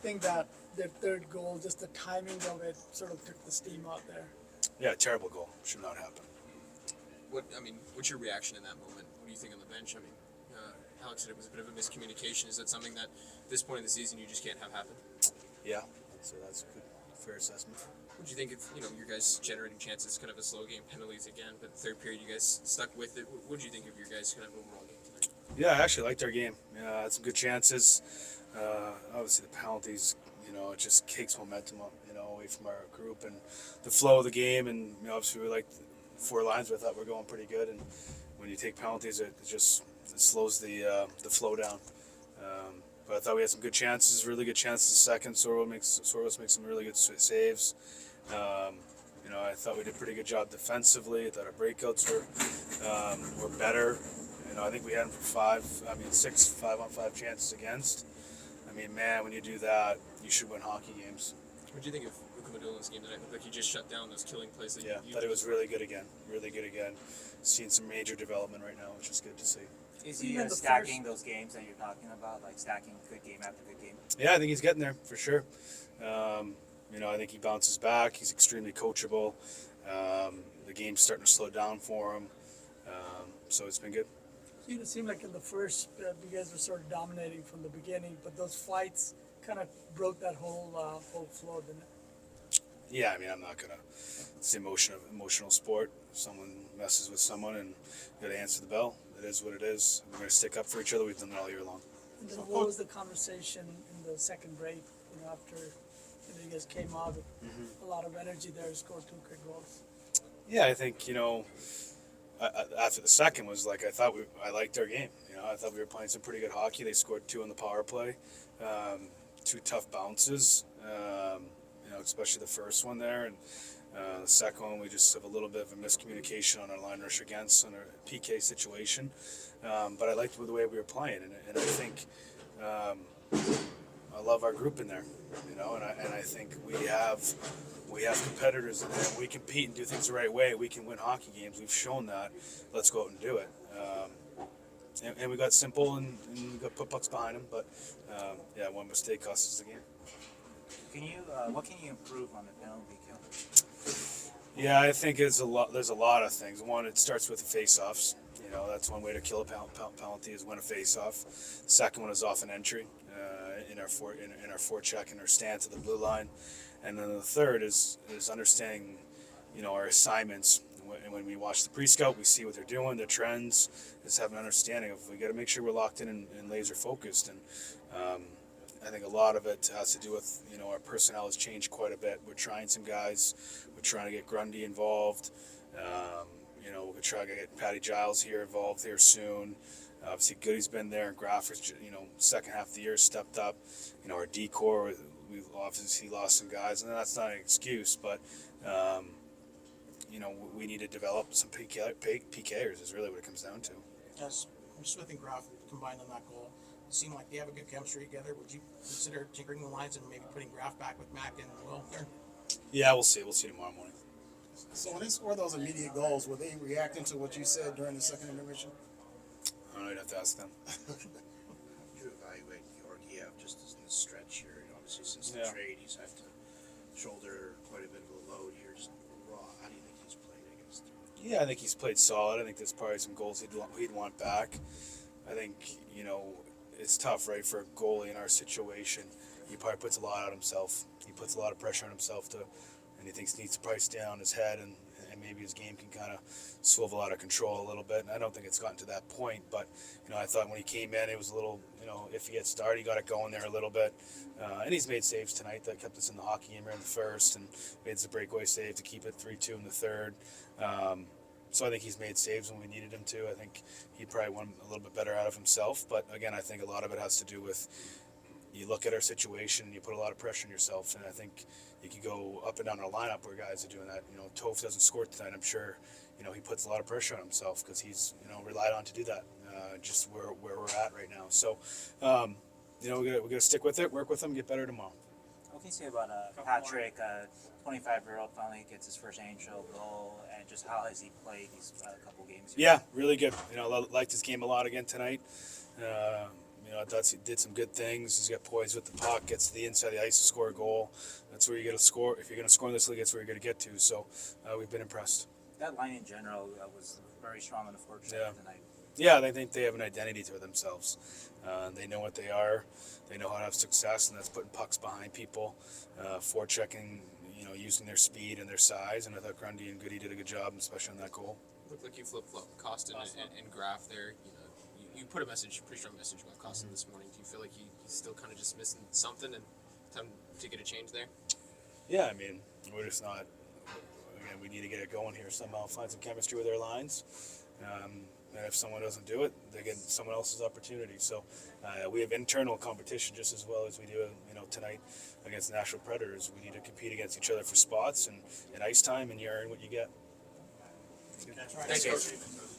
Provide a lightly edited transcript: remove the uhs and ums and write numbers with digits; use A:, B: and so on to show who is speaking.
A: think that their third goal, just the timing of it, sort of took the steam out there?
B: Yeah, terrible goal. Should not happen.
C: What's your reaction in that moment? What do you think on the bench? Alex said it was a bit of a miscommunication. Is that something that at this point in the season you just can't have happen?
B: Yeah, so that's a good, fair assessment.
C: What do you think of your guys generating chances, kind of a slow game, penalties again, but third period you guys stuck with it? What did you think of your guys' kind of overall game tonight?
B: Yeah, I actually liked our game. Had some good chances. Obviously the penalties, it just takes momentum up, away from our group and the flow of the game. And obviously we liked 4 lines, but I thought we were going pretty good. And when you take penalties, it slows the flow down. But I thought we had some good chances, really good chances. Second, Sorvos makes some really good saves. I thought we did a pretty good job defensively. I thought our breakouts were better. I think we had them for 6 5-on-5 chances against. When you do that, you should win hockey games.
C: What do you think of Mukhamadullin's game tonight? It looked like he just shut down those killing plays.
B: I thought it was really good again. Really good again. Seeing some major development right now, which is good to see.
D: Is he stacking those games that you're talking about, like stacking good game after good game?
B: Yeah, I think he's getting there for sure. I think he bounces back. He's extremely coachable. The game's starting to slow down for him. So it's been good.
A: It seemed like in the first, you guys were sort of dominating from the beginning, but those fights kind of broke that whole flow, didn't it?
B: Yeah, I'm not gonna. It's an emotional sport. If someone messes with someone, and you got to answer the bell. It is what it is. We're gonna stick up for each other. We've done that all year long.
A: And then what was the conversation in the second break? After you guys came out with a lot of energy there, scored 2 quick goals.
B: Yeah, I think after the second was like I liked our game. I thought we were playing some pretty good hockey. They scored 2 on the power play, 2 tough bounces. Especially the first one there, and the second one we just have a little bit of a miscommunication on our line rush against on our PK situation. But I liked the way we were playing, and I think I love our group in there. And I think we have competitors in there. We compete and do things the right way. We can win hockey games. We've shown that. Let's go out and do it. And we got simple and we got put pucks behind them. But one mistake cost us the game.
D: What can you improve on the penalty kill?
B: Yeah, I think there's a lot of things. One, it starts with the face-offs. That's one way to kill a penalty is win a face-off. The second one is off an entry in our forecheck and our stand to the blue line, and then the third is understanding, our assignments. And when we watch the pre-scout, we see what they're doing, their trends. Is have an understanding of we got to make sure we're locked in and laser focused. And I think a lot of it has to do with our personnel has changed quite a bit. We're trying some guys. We're trying to get Grundy involved. We're trying to get Patty Giles involved here soon. Obviously, Goody's been there, and Graffer's, second half of the year stepped up. Our decor, we've obviously lost some guys, and that's not an excuse, but we need to develop some PKers is really what it comes down to.
E: As Smith and Graff combined on that goal, it seemed like they have a good chemistry together. Would you consider tinkering the lines and maybe putting Graff back with Mac and Will there?
B: Yeah, we'll see. We'll see tomorrow morning.
F: So when they scored those immediate goals, were they reacting to what you said during the second intermission?
B: I don't know, you'd have to ask them.
G: You evaluate Georgiev just in the stretch here. Obviously, since the trade, he's had to shoulder quite a bit of a load here. Just raw. How do you think he's played against?
B: Yeah, I think he's played solid. I think there's probably some goals he'd want back. I think it's tough, right, for a goalie in our situation. He probably puts a lot on himself. He puts a lot of pressure on himself and he thinks he needs to probably stay on his head and maybe his game can kind of swivel out of control a little bit. And I don't think it's gotten to that point, but I thought when he came in, it was a little, iffy at start. He got it going there a little bit, and he's made saves tonight that kept us in the hockey game here in the first, and made the breakaway save to keep it 3-2 in the third. So I think he's made saves when we needed him to. I think he probably won a little bit better out of himself, but again, I think a lot of it has to do with you look at our situation and you put a lot of pressure on yourself, and I think you could go up and down our lineup where guys are doing that. Toph doesn't score tonight. I'm sure, he puts a lot of pressure on himself because he's, relied on to do that, just where we're at right now. So, we're gonna stick with it, work with him, get better tomorrow.
D: What can you say about Patrick, 25-year-old, finally gets his first NHL goal, and just how has he played these couple games here?
B: Yeah, really good. Liked his game a lot again tonight. You know, I thought he did some good things. He's got poise with the puck, gets to the inside of the ice to score a goal. That's where you get to score. If you're going to score in this league, that's where you're going to get to. So we've been impressed.
D: That line in general was very strong on the forward side tonight.
B: Yeah, they think they have an identity to themselves. They know what they are. They know how to have success, and that's putting pucks behind people, forechecking, you know, using their speed and their size. And I thought Grundy and Goody did a good job, especially on that goal.
C: Looked like you flip-flop Costin and Graf there. You know, you put a message, pretty strong message about Costin this morning. Do you feel like he's still kind of just missing something and time to get a change there?
B: Yeah, I mean, we're just not. Again, we need to get it going here somehow. Find some chemistry with our lines. And if someone doesn't do it, they get someone else's opportunity. So we have internal competition just as well as we do, you know, tonight against Nashville Predators. We need to compete against each other for spots and ice time, and you earn what you get.
E: All right,
C: Thanks,
E: Coach.
C: Coach.